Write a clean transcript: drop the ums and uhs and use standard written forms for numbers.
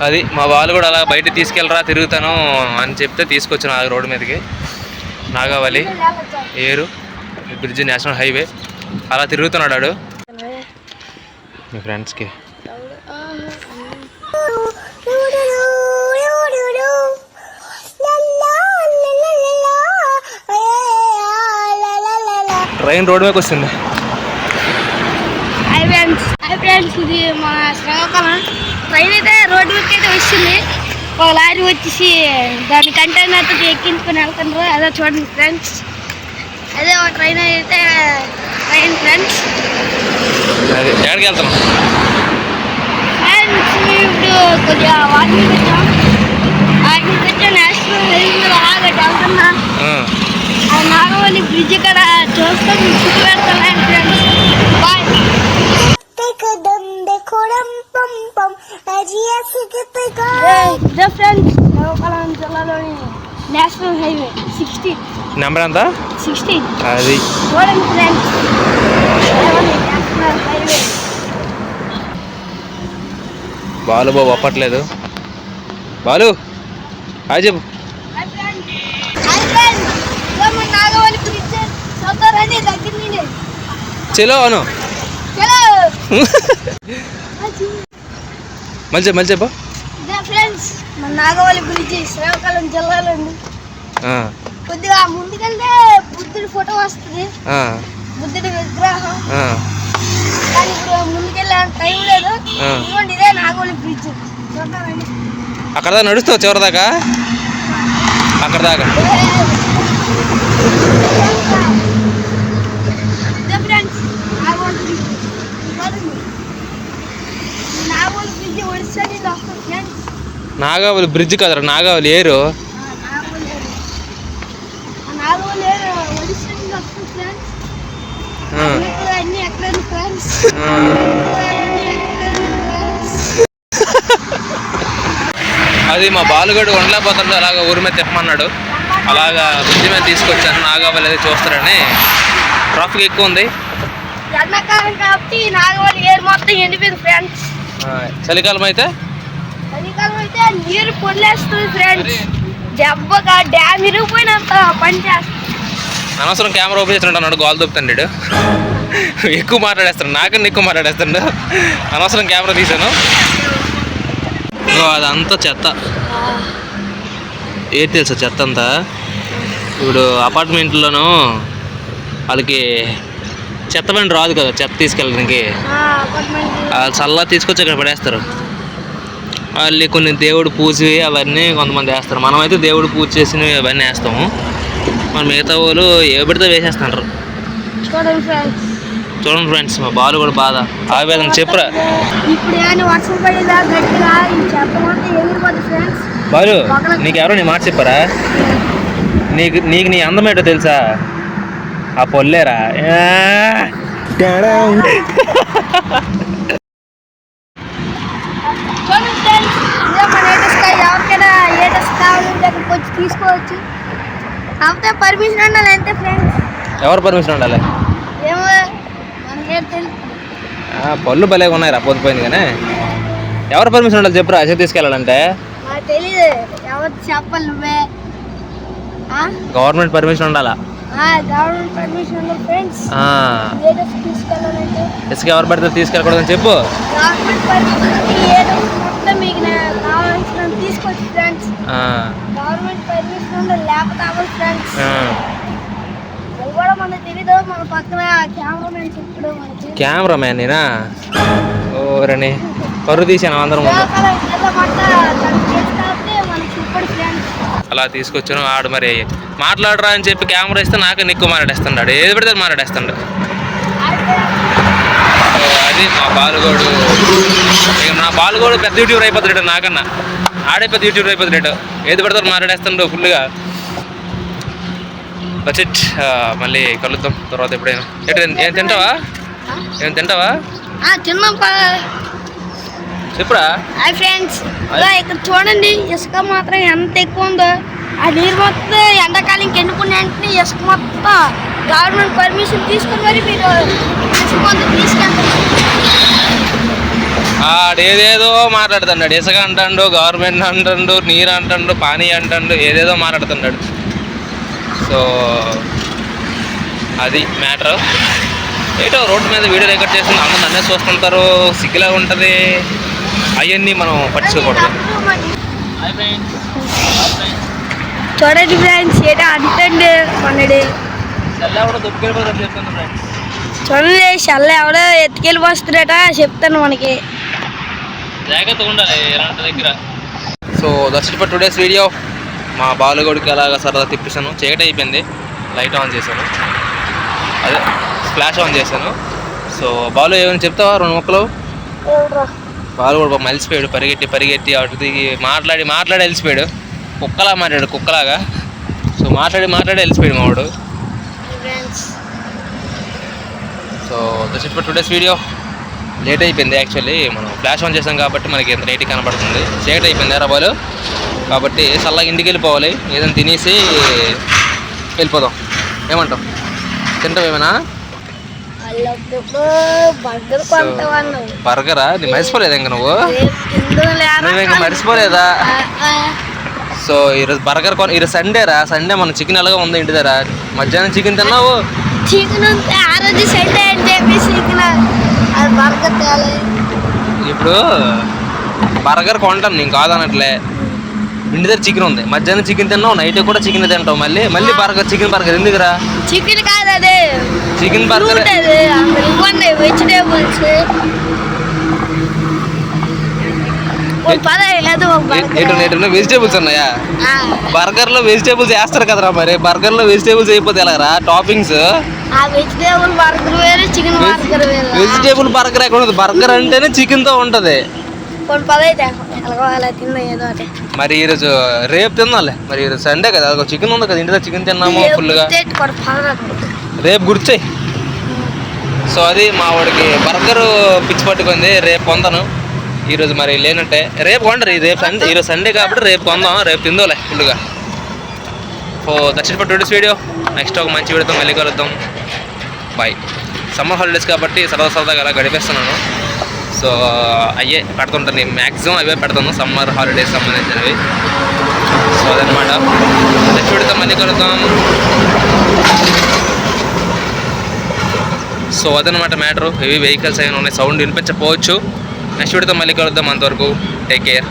అది మా వాళ్ళు కూడా అలా బయట తీసుకెళ్ళరా తిరుగుతాను అని చెప్తే తీసుకొచ్చాను ఆ రోడ్డు మీదకి. నాగావళి ఏరు బ్రిడ్జ్ నేషనల్ హైవే అలా తిరుగుతున్నాడు వాడు మీ ఫ్రెండ్స్కి. ట్రైన్ రోడ్ మీదకి వస్తుంది. ఇది మన శ్రీకాకుళం ట్రైన్ అయితే రోడ్డు మీదకి అయితే వస్తుంది. ఒక లారీ వచ్చేసి దాని కంటైనర్తో ఎక్కించుకొని వెళ్తున్నారు. అదే చూడండి ఫ్రెండ్స్, అదే ఒక ట్రైన్ అయితే ట్రైన్ ఫ్రెండ్స్. ఎక్కడికి వెళ్తున్నాం ఫ్రెండ్స్? ఇప్పుడు కొద్దిగా వాకింగ్ వచ్చాం. వాకింగ్ వచ్చా నేషనల్ హైవే మీద అలాగట్టు వెళ్తున్నా. ఆ నాగవల్లి బ్రిడ్జ్ ఇక్కడ చూస్తాం, చుట్టూ పెడతాం ఫ్రెండ్స్. బాయ్. ఫ్రెండ్స్ శ్రీకాకుళం జిల్లాలోని నేషనల్ హైవే 16 నెంబర్ ఎంత? 16. అది చూడండి ఫ్రెండ్స్, నేషనల్ హైవే. బాలు బాబు ఒప్పట్లేదు. బాలు హాయ్ చెప్పు. నాగవల్లి బ్రిడ్జ్ చూద్దారని దగ్గర నుండి చలో అను మళ్ళీ చెప్పు. ఫ్రెండ్స్ మన నాగవల్లి బ్రిడ్జ్ శ్రీకాకుళం జిల్లాలో ఉంది. కొద్దిగా ముందుకెళ్తే బుద్ధుడి ఫోటో వస్తుంది, బుద్ధుడి విగ్రహం. కానీ ఇప్పుడు ముందుకెళ్ళే టైం లేదు. ఇదిగోండి ఇదే నాగవల్లి బ్రిడ్జ్ చూద్దామండి. అక్కడ దాకా నడుస్తావు చివరి దాకా? అక్కడ దాకా నాగావళి బ్రిడ్జ్ కదరా, నాగావళి ఏరు. అది మా బాలుగడు ఉండలేకపోతాడు, అలాగా ఊరి మీద తిప్పమన్నాడు. అలాగా బ్రిడ్జ్ మీద తీసుకొచ్చాను. నాగావళి అది చూస్తారని. ట్రాఫిక్ ఎక్కువ ఉంది. ఎండాకాలం కాబట్టి నాగవల్లి ఏరు మొత్తం ఎండిపోయింది ఫ్రెండ్స్. చలికాలం అయితే నీరు పొల్లేస్తుంది ఫ్రెండ్స్. దెబ్బగా డ్యామ్ ఇరిగిపోయినంత పని చేస్తుంది. అనవసరం కెమెరా ఓపెన్ చేస్తున్నాడు, గోల్ దొప్పుతాడు. ఎక్కువ మాట్లాడేస్తాడు, నాకన్నా ఎక్కువ మాట్లాడేస్తాడు. అనవసరం కెమెరా తీసాను. అదంతా చెత్త. ఏది తెలుసా చెత్త అంతా? ఇప్పుడు అపార్ట్మెంట్లోనూ వాళ్ళకి చెత్త బండి రాదు కదా చెత్త తీసుకెళ్ళడానికి. చల్లా తీసుకొచ్చి అక్కడ పడేస్తారు. వాళ్ళు కొన్ని దేవుడు పూజ అవన్నీ కొంతమంది వేస్తారు. మనమైతే దేవుడు పూజ చేసినవి అవన్నీ వేస్తాము. మన మిగతా వాళ్ళు ఏ పడితే వేసేస్తున్నారు. చూడండి ఫ్రెండ్స్, మా బాలు కూడా బాధ ఆవేదన చెప్పురా. బాలు నీకెవరో నీ మాట చెప్పారా? నీకు నీ అందం ఏంటో తెలుసా? ఆ పొల్లేరా. తీసుకోవచ్చు, కాకపోతే పర్మిషన్ ఉండాలి అంతే ఫ్రెండ్స్. ఎవరు పర్మిషన్ ఉండాలి? ఏమో మనకేం తెలుసు. పళ్ళు భలేగా ఉన్నాయి రా, పోతుంది కానీ ఎవరు పర్మిషన్ ఉండాలి చెప్పురా అసలు తీసుకెళ్ళాలంటే? నాకు తెలియదు, ఎవరు చెప్పాలి నువ్వే. గవర్నమెంట్ పర్మిషన్ ఉండాలా? గవర్నమెంట్ పర్మిషన్ ఉండాలి ఫ్రెండ్స్. తీసుకెళ్ళాలంటే ఇసుక ఎవరు పడితే తీసుకెళ్ళకూడదని చెప్పు. గవర్నమెంట్ పర్మిషన్ మొత్తం మీకు కావాల్సిన తీసుకోవచ్చు ఫ్రెండ్స్. గవర్నమెంట్ పర్మిషన్ ఉండాలి, లేకపోతే అవ్వదు ఫ్రెండ్స్. అది కూడా మనకు తెలీదు. మన పక్కన కెమెరామెన్ చెప్పుడు. కెమెరామెన్ నేనా? ఓరని పరువు తీసాను అందరం. అలా తీసుకొచ్చాను. ఆడు మరి మాట్లాడరా అని చెప్పి కెమెరా ఇస్తే నాకన్నా ఎక్కువ మాట్లాడేస్తున్నాడు. ఏది పడితే మాట్లాడేస్తాడు. అది మా బాలుగోడు. ఇక నా బాలుగోడు పెద్ద యూట్యూబర్ అయిపోతాడు నాకన్నా. ఆడే పెద్ద యూట్యూబర్ అయిపోతాడు. ఏది పడితే మాట్లాడేస్తాడు ఫుల్గా. బడ్జెట్ మళ్ళీ కలుద్దాం తర్వాత ఎప్పుడైనా. ఏం తింటావా? చెప్పురా. హాయ్ ఫ్రెండ్స్, ఇక్కడ చూడండి ఇసుక మాత్రం ఎంత ఎక్కువ ఉందో. ఆ నీరు మొత్తం ఎండాకాలం ఎన్నుకునే వెంటనే ఇసుక మొత్తం గవర్నమెంట్ పర్మిషన్ తీసుకుని మరి మీరు ఇసుక మొత్తం తీసుకెళ్తారు. ఆడేదేదో మాట్లాడుతున్నాడు. ఇసుక అంటాడు, గవర్నమెంట్ అంటాడు, నీరు అంటాడు, పానీ అంటాడు, ఏదేదో మాట్లాడుతున్నాడు. సో అది మ్యాటర్. ఏటో రోడ్డు మీద వీడియో రికార్డ్ చేస్తుంది, అందరూ నన్నే చూస్తుంటారు, సిగ్గులా ఉంటుంది. అవన్నీ మనం పట్టించుకోకూడదు. చూడండి ఫ్రెండ్స్, ఏటో అంటండి మనడు. చూడండి చల్ల ఎవడో ఎత్తుకెళ్ళిపోస్తున్నాడట, చెప్తాను మనకి. జాగ్రత్తగా ఉండాలి ఇలాంటి దగ్గర. So that's it for today's video. మా బాలుగోడికి అలాగా సరదా తిప్పిస్తాను. చీకటి అయిపోయింది, లైట్ ఆన్ చేశాను, అదే ఫ్లాష్ ఆన్ చేశాను. సో బాలు ఏమైనా చెప్తావా 2 ముక్కలు? బాలు కూడా మలిసిపోయాడు, పరిగెట్టి అటు దిగి మాట్లాడి వెలిసిపోయాడు. కుక్కలా మాట్లాడాడు, కుక్కలాగా. సో మాట్లాడి వెలిసిపోయాడు మావాడు. So that's it for today's video. Late అయిపోయింది యాక్చువల్లీ, మనం ఫ్లాష్ ఆన్ చేసాం కాబట్టి మనకి ఎంత లైట్ కనబడుతుంది. చీకటి అయిపోయింది బాలు, కాబట్టి చల్లగా ఇంటికి వెళ్ళిపోవాలి. ఏదైనా తినేసి వెళ్ళిపోదాం. ఏమంటావు? తింటావు ఏమైనా? బర్గరా? నీ మర్చిపోలేదా ఇంకా నువ్వు ఇంకా మర్చిపోలేదా? సో ఈరోజు బర్గర్ ఈరోజు సండే మన చికెన్ ఎలాగో ఉంది ఇంటి దగ్గర. మధ్యాహ్నం చికెన్ తిన్నావు. ఇప్పుడు బర్గర్ కొంటాను నేను కాదనట్లే, ఇంటి దగ్గర చికెన్ ఉంది. మధ్యాహ్నం చికెన్ తిన్నావు, నైట్ కూడా చికెన్ తింటావు. మళ్ళీ చికెన్ బర్గర్ ఎందుకురా? చికెన్ కాదు అదే, చికెన్ బర్గర్ వెజిటేబుల్స్. వెజిటేబుల్స్ ఉన్నాయా బర్గర్ లో? వెజిటేబుల్స్ వేస్తారు కదరా మరి. బర్గర్ లో వెజిటేబుల్స్ అయిపోతే ఎలాగరా? టాపింగ్స్ వెజిటేబుల్ బర్గర్ ఎక్కడ ఉంటుంది? బర్గర్ అంటేనే చికెన్ తో ఉంటది. మరి ఈరోజు రేపు తిన్నాలే. మరి ఈరోజు సండే కదా, చికెన్ ఉంది కదా ఇంటి దగ్గర, చికెన్ తిన్నాము ఫుల్గా. రేపు గుర్చేయి. సో అది మా వాడికి బర్గర్ పిచ్చి పట్టుకుంది. రేపు పొందను, ఈరోజు మరి లేనంటే రేపు కొండరు. ఈరోజు సండే కాబట్టి రేపు కొందాం, రేపు తిందోలే ఫుల్గా. So that's it for today's video. Next ఒక మంచి వీడియోతో మళ్ళీ కలుద్దాం. బాయ్. సమ్మర్ హాలిడేస్ కాబట్టి సరదాగా అలా గడిపేస్తున్నాను. సో అయ్యే పెడుతుంటాను నేను, మ్యాక్సిమం అవే పెడతాను సమ్మర్ హాలిడేస్ సంబంధించినవి. సో అదనమాట. నెక్స్ట్ వీడియోతో మళ్ళీ కలుద్దాం. సో అదనమాట మ్యాటరు. హెవీ వెహికల్స్ అయినా ఉన్నాయి, సౌండ్ వినిపించకపోవచ్చు. నెక్స్ట్ వీడియోతో మళ్ళీ కలుద్దాం. అంతవరకు టేక్ కేర్.